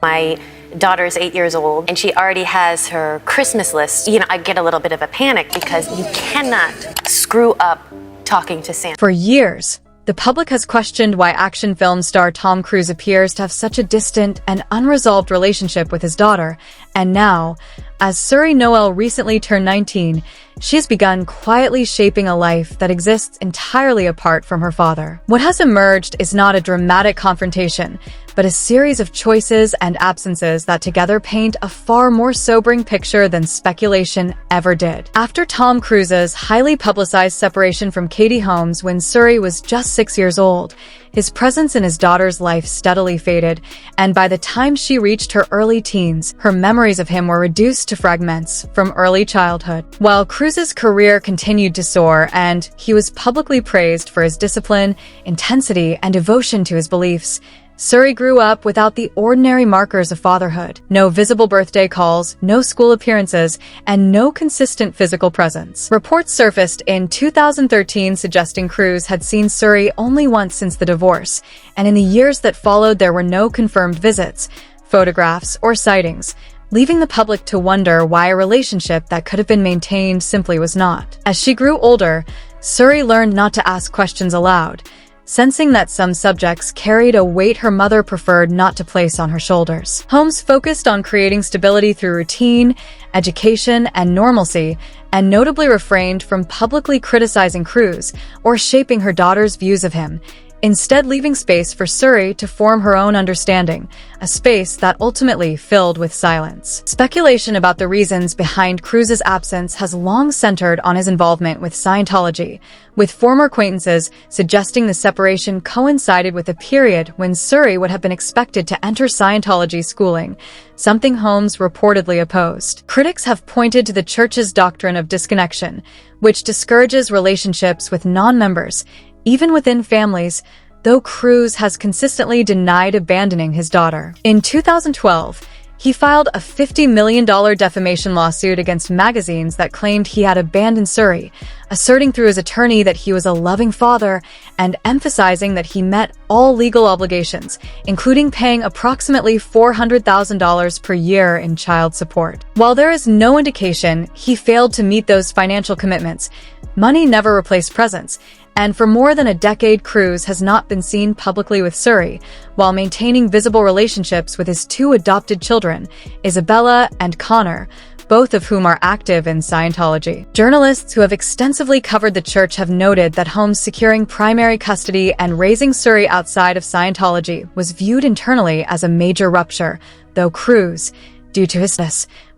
My daughter's 8 years old and she already has her Christmas list. I get a little bit of a panic because you cannot screw up talking to Santa. For years, the public has questioned why action film star Tom Cruise appears to have such a distant and unresolved relationship with his daughter. And now, as Suri Noel recently turned 19, she has begun quietly shaping a life that exists entirely apart from her father. What has emerged is not a dramatic confrontation, but a series of choices and absences that together paint a far more sobering picture than speculation ever did. After Tom Cruise's highly publicized separation from Katie Holmes when Suri was just 6 years old, his presence in his daughter's life steadily faded, and by the time she reached her early teens, her memories of him were reduced to fragments from early childhood. While Cruise's career continued to soar, and he was publicly praised for his discipline, intensity, and devotion to his beliefs, Suri grew up without the ordinary markers of fatherhood. No visible birthday calls, no school appearances, and no consistent physical presence. Reports surfaced in 2013 suggesting Cruise had seen Suri only once since the divorce, and in the years that followed there were no confirmed visits, photographs, or sightings, leaving the public to wonder why a relationship that could have been maintained simply was not. As she grew older, Suri learned not to ask questions aloud, sensing that some subjects carried a weight her mother preferred not to place on her shoulders. Holmes focused on creating stability through routine, education, and normalcy, and notably refrained from publicly criticizing Cruise or shaping her daughter's views of him, instead leaving space for Suri to form her own understanding, a space that ultimately filled with silence. Speculation about the reasons behind Cruise's absence has long centered on his involvement with Scientology, with former acquaintances suggesting the separation coincided with a period when Suri would have been expected to enter Scientology schooling, something Holmes reportedly opposed. Critics have pointed to the church's doctrine of disconnection, which discourages relationships with non-members, even within families, though Cruise has consistently denied abandoning his daughter. In 2012, he filed a $50 million defamation lawsuit against magazines that claimed he had abandoned Suri, asserting through his attorney that he was a loving father and emphasizing that he met all legal obligations, including paying approximately $400,000 per year in child support. While there is no indication he failed to meet those financial commitments, money never replaced presence, and for more than a decade Cruise has not been seen publicly with Suri, while maintaining visible relationships with his two adopted children, Isabella and Connor, both of whom are active in Scientology. Journalists who have extensively covered the church have noted that Holmes securing primary custody and raising Suri outside of Scientology was viewed internally as a major rupture, though Cruise, due to his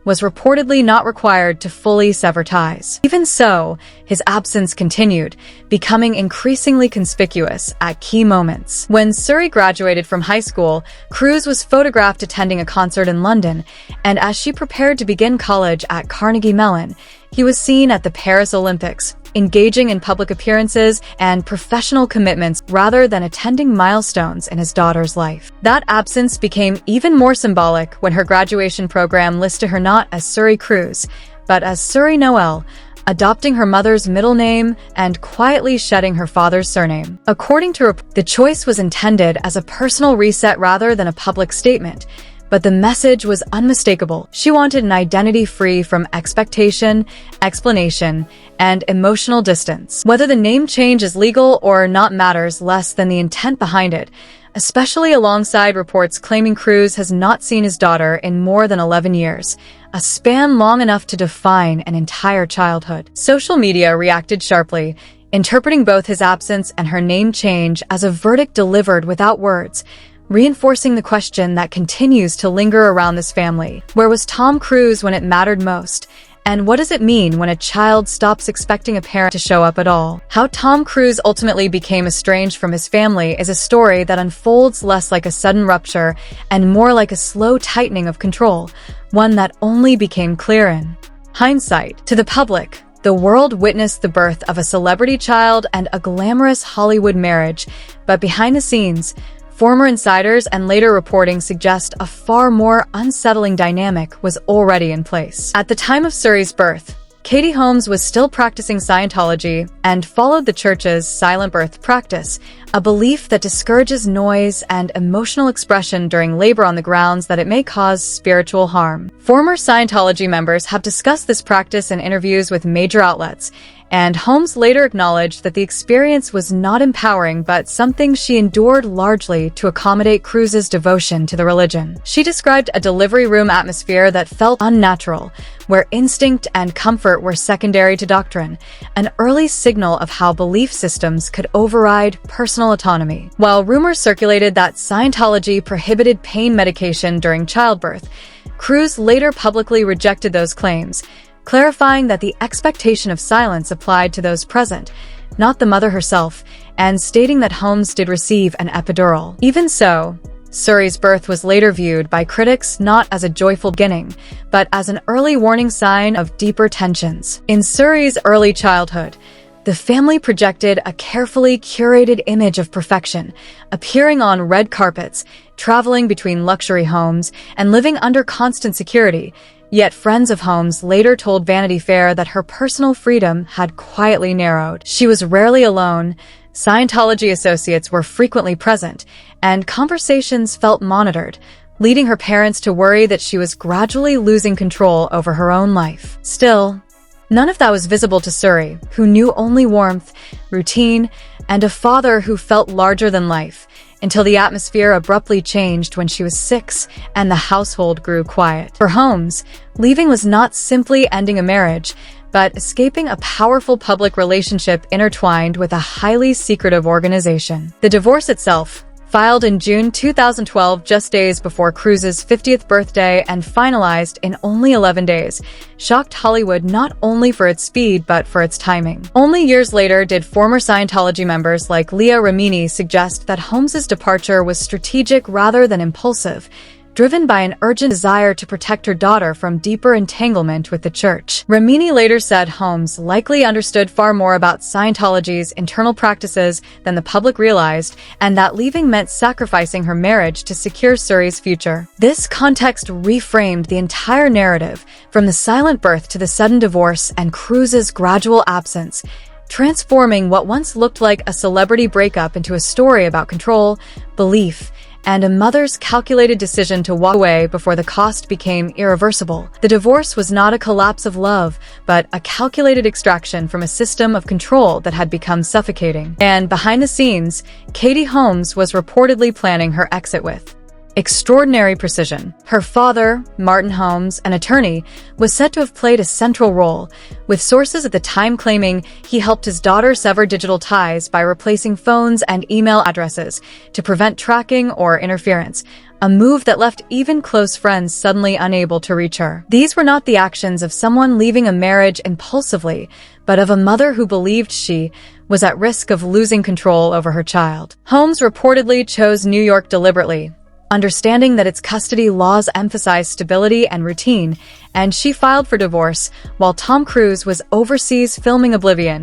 was reportedly not required to fully sever ties. Even so, his absence continued, becoming increasingly conspicuous at key moments. When Suri graduated from high school, Cruise was photographed attending a concert in London, and as she prepared to begin college at Carnegie Mellon, he was seen at the Paris Olympics, engaging in public appearances and professional commitments rather than attending milestones in his daughter's life. That absence became even more symbolic when her graduation program listed her not as Suri Cruise, but as Suri Noel, adopting her mother's middle name and quietly shedding her father's surname. According to the choice was intended as a personal reset rather than a public statement, but the message was unmistakable. She wanted an identity free from expectation, explanation, and emotional distance. Whether the name change is legal or not matters less than the intent behind it, especially alongside reports claiming Cruise has not seen his daughter in more than 11 years, a span long enough to define an entire childhood. Social media reacted sharply, interpreting both his absence and her name change as a verdict delivered without words, reinforcing the question that continues to linger around this family. Where was Tom Cruise when it mattered most? And what does it mean when a child stops expecting a parent to show up at all? How Tom Cruise ultimately became estranged from his family is a story that unfolds less like a sudden rupture and more like a slow tightening of control, one that only became clear in hindsight. To the public, the world witnessed the birth of a celebrity child and a glamorous Hollywood marriage, but behind the scenes, former insiders and later reporting suggest a far more unsettling dynamic was already in place. At the time of Suri's birth, Katie Holmes was still practicing Scientology and followed the church's silent birth practice, a belief that discourages noise and emotional expression during labor on the grounds that it may cause spiritual harm. Former Scientology members have discussed this practice in interviews with major outlets, and Holmes later acknowledged that the experience was not empowering but something she endured largely to accommodate Cruz's devotion to the religion. She described a delivery room atmosphere that felt unnatural, where instinct and comfort were secondary to doctrine, an early signal of how belief systems could override personal autonomy. While rumors circulated that Scientology prohibited pain medication during childbirth, Cruz later publicly rejected those claims, clarifying that the expectation of silence applied to those present, not the mother herself, and stating that Holmes did receive an epidural. Even so, Surrey's birth was later viewed by critics not as a joyful beginning, but as an early warning sign of deeper tensions. In Surrey's early childhood, the family projected a carefully curated image of perfection, appearing on red carpets, traveling between luxury homes, and living under constant security. Yet friends of Holmes later told Vanity Fair that her personal freedom had quietly narrowed. She was rarely alone, Scientology associates were frequently present, and conversations felt monitored, leading her parents to worry that she was gradually losing control over her own life. Still, none of that was visible to Surrey, who knew only warmth, routine, and a father who felt larger than life, until the atmosphere abruptly changed when she was 6 and the household grew quiet. For Holmes, leaving was not simply ending a marriage, but escaping a powerful public relationship intertwined with a highly secretive organization. The divorce itself, filed in June 2012, just days before Cruz's 50th birthday and finalized in only 11 days, shocked Hollywood not only for its speed but for its timing. Only years later did former Scientology members like Leah Remini suggest that Holmes's departure was strategic rather than impulsive, driven by an urgent desire to protect her daughter from deeper entanglement with the church. Remini later said Holmes likely understood far more about Scientology's internal practices than the public realized, and that leaving meant sacrificing her marriage to secure Surrey's future. This context reframed the entire narrative, from the silent birth to the sudden divorce and Cruz's gradual absence, transforming what once looked like a celebrity breakup into a story about control, belief, and a mother's calculated decision to walk away before the cost became irreversible. The divorce was not a collapse of love, but a calculated extraction from a system of control that had become suffocating. And behind the scenes, Katie Holmes was reportedly planning her exit with extraordinary precision. Her father, Martin Holmes, an attorney, was said to have played a central role, with sources at the time claiming he helped his daughter sever digital ties by replacing phones and email addresses to prevent tracking or interference, a move that left even close friends suddenly unable to reach her. These were not the actions of someone leaving a marriage impulsively, but of a mother who believed she was at risk of losing control over her child. Holmes reportedly chose New York deliberately, understanding that its custody laws emphasize stability and routine, and she filed for divorce while Tom Cruise was overseas filming Oblivion,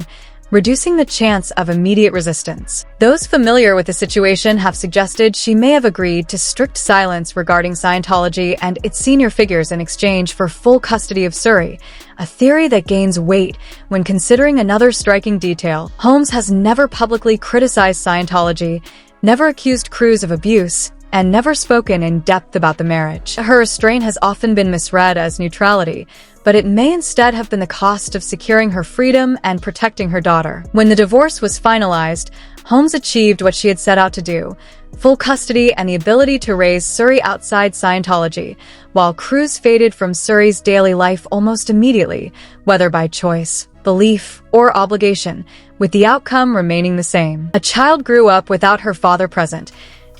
reducing the chance of immediate resistance. Those familiar with the situation have suggested she may have agreed to strict silence regarding Scientology and its senior figures in exchange for full custody of Surrey, a theory that gains weight when considering another striking detail. Holmes has never publicly criticized Scientology, never accused Cruise of abuse, and never spoken in depth about the marriage. Her restraint has often been misread as neutrality, but it may instead have been the cost of securing her freedom and protecting her daughter. When the divorce was finalized, Holmes achieved what she had set out to do: full custody and the ability to raise Surrey outside Scientology, while Cruise faded from Surrey's daily life almost immediately, whether by choice, belief, or obligation, with the outcome remaining the same. A child grew up without her father present,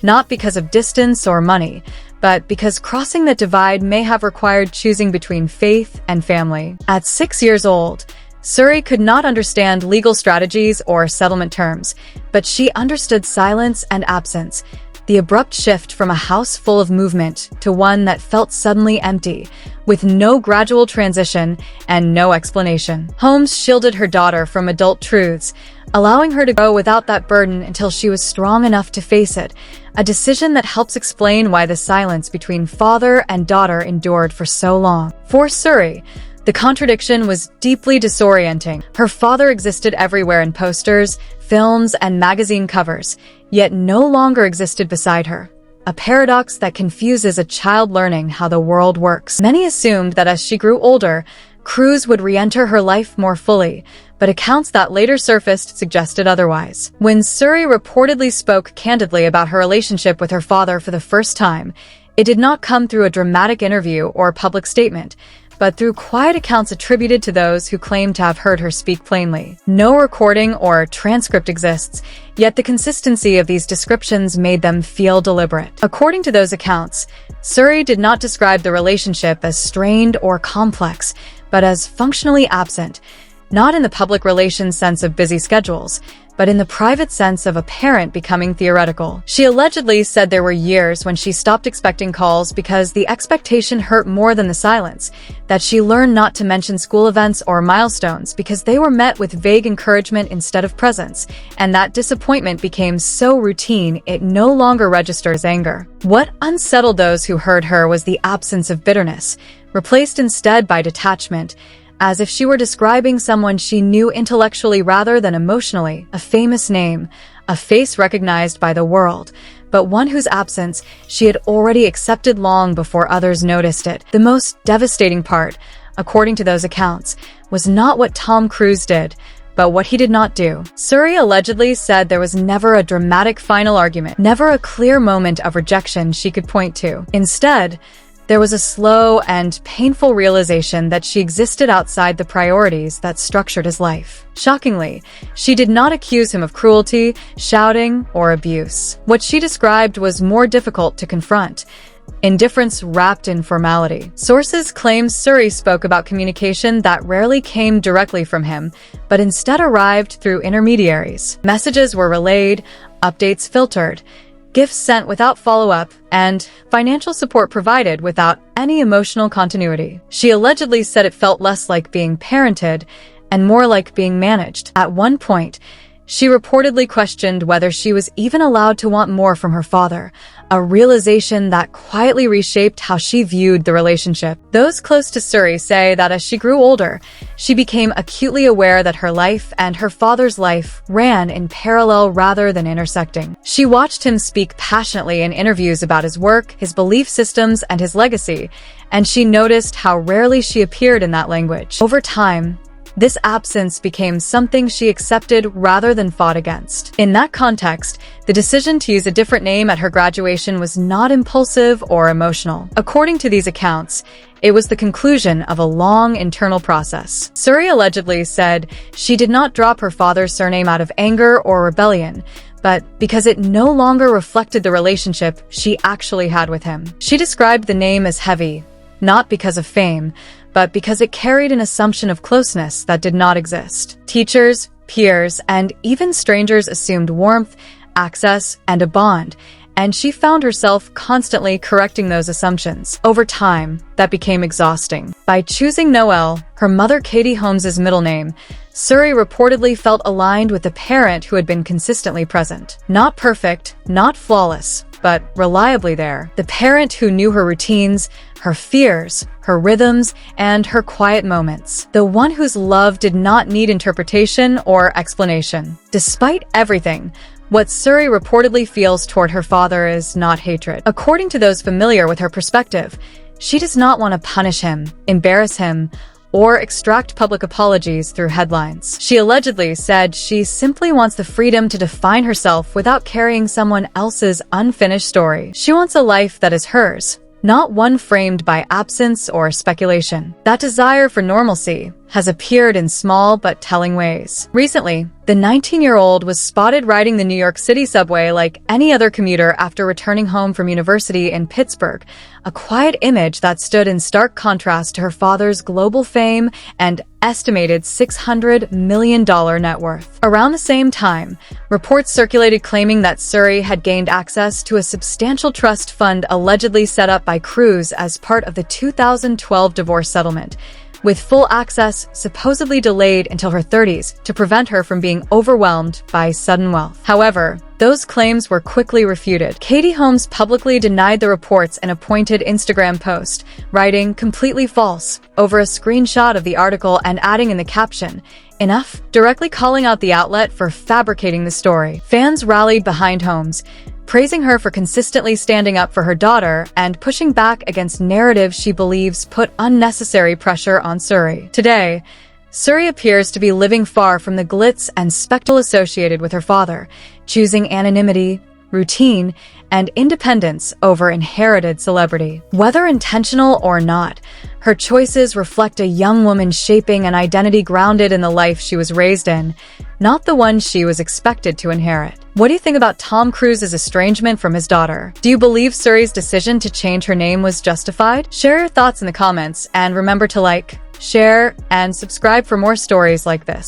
not because of distance or money, but because crossing that divide may have required choosing between faith and family. At 6 years old, Surrey could not understand legal strategies or settlement terms, but she understood silence and absence, the abrupt shift from a house full of movement to one that felt suddenly empty, with no gradual transition and no explanation. Holmes shielded her daughter from adult truths, allowing her to grow without that burden until she was strong enough to face it, a decision that helps explain why the silence between father and daughter endured for so long. For Surrey, The contradiction was deeply disorienting. Her father existed everywhere in posters, films, and magazine covers, yet no longer existed beside her. A paradox that confuses a child learning how the world works. Many assumed that as she grew older, Cruz would re-enter her life more fully, but accounts that later surfaced suggested otherwise. When Suri reportedly spoke candidly about her relationship with her father for the first time, it did not come through a dramatic interview or public statement, but through quiet accounts attributed to those who claim to have heard her speak plainly. No recording or transcript exists, yet the consistency of these descriptions made them feel deliberate. According to those accounts, Suri did not describe the relationship as strained or complex, but as functionally absent, not in the public relations sense of busy schedules, but in the private sense of a parent becoming theoretical. She allegedly said there were years when she stopped expecting calls because the expectation hurt more than the silence, that she learned not to mention school events or milestones because they were met with vague encouragement instead of presence, and that disappointment became so routine it no longer registered as anger. What unsettled those who heard her was the absence of bitterness, replaced instead by detachment, as if she were describing someone she knew intellectually rather than emotionally, a famous name, a face recognized by the world, but one whose absence she had already accepted long before others noticed it. The most devastating part, according to those accounts, was not what Tom Cruise did, but what he did not do. Suri allegedly said there was never a dramatic final argument, never a clear moment of rejection she could point to. Instead, there was a slow and painful realization that she existed outside the priorities that structured his life. Shockingly, she did not accuse him of cruelty, shouting, or abuse. What she described was more difficult to confront: indifference wrapped in formality. Sources claim Suri spoke about communication that rarely came directly from him, but instead arrived through intermediaries. Messages were relayed, updates filtered, gifts sent without follow-up, and financial support provided without any emotional continuity. She allegedly said it felt less like being parented and more like being managed. At one point, she reportedly questioned whether she was even allowed to want more from her father, a realization that quietly reshaped how she viewed the relationship. Those close to Suri say that as she grew older, she became acutely aware that her life and her father's life ran in parallel rather than intersecting. She watched him speak passionately in interviews about his work, his belief systems, and his legacy, and she noticed how rarely she appeared in that language. Over time, this absence became something she accepted rather than fought against. In that context, the decision to use a different name at her graduation was not impulsive or emotional. According to these accounts, it was the conclusion of a long internal process. Suri allegedly said she did not drop her father's surname out of anger or rebellion, but because it no longer reflected the relationship she actually had with him. She described the name as heavy, not because of fame, but because it carried an assumption of closeness that did not exist. Teachers, peers, and even strangers assumed warmth, access, and a bond, and she found herself constantly correcting those assumptions. Over time, that became exhausting. By choosing Noel, her mother Katie Holmes's middle name, Suri reportedly felt aligned with the parent who had been consistently present. Not perfect, not flawless, but reliably there. The parent who knew her routines, her fears, her rhythms, and her quiet moments. The one whose love did not need interpretation or explanation. Despite everything, what Suri reportedly feels toward her father is not hatred. According to those familiar with her perspective, she does not want to punish him, embarrass him, or extract public apologies through headlines. She allegedly said she simply wants the freedom to define herself without carrying someone else's unfinished story. She wants a life that is hers, not one framed by absence or speculation. That desire for normalcy has appeared in small but telling ways. Recently, the 19-year-old was spotted riding the New York City subway like any other commuter after returning home from university in Pittsburgh, a quiet image that stood in stark contrast to her father's global fame and estimated $600 million net worth. Around the same time, reports circulated claiming that Suri had gained access to a substantial trust fund allegedly set up by Cruz as part of the 2012 divorce settlement, with full access supposedly delayed until her 30s to prevent her from being overwhelmed by sudden wealth. However, those claims were quickly refuted. Katie Holmes publicly denied the reports in a pointed Instagram post, writing "completely false" over a screenshot of the article and adding in the caption, "Enough," directly calling out the outlet for fabricating the story. Fans rallied behind Holmes, praising her for consistently standing up for her daughter and pushing back against narratives she believes put unnecessary pressure on Suri. Today, Suri appears to be living far from the glitz and spectacle associated with her father, choosing anonymity, routine, and independence over inherited celebrity. Whether intentional or not, her choices reflect a young woman shaping an identity grounded in the life she was raised in, not the one she was expected to inherit. What do you think about Tom Cruise's estrangement from his daughter? Do you believe Suri's decision to change her name was justified? Share your thoughts in the comments, and remember to like, share, and subscribe for more stories like this.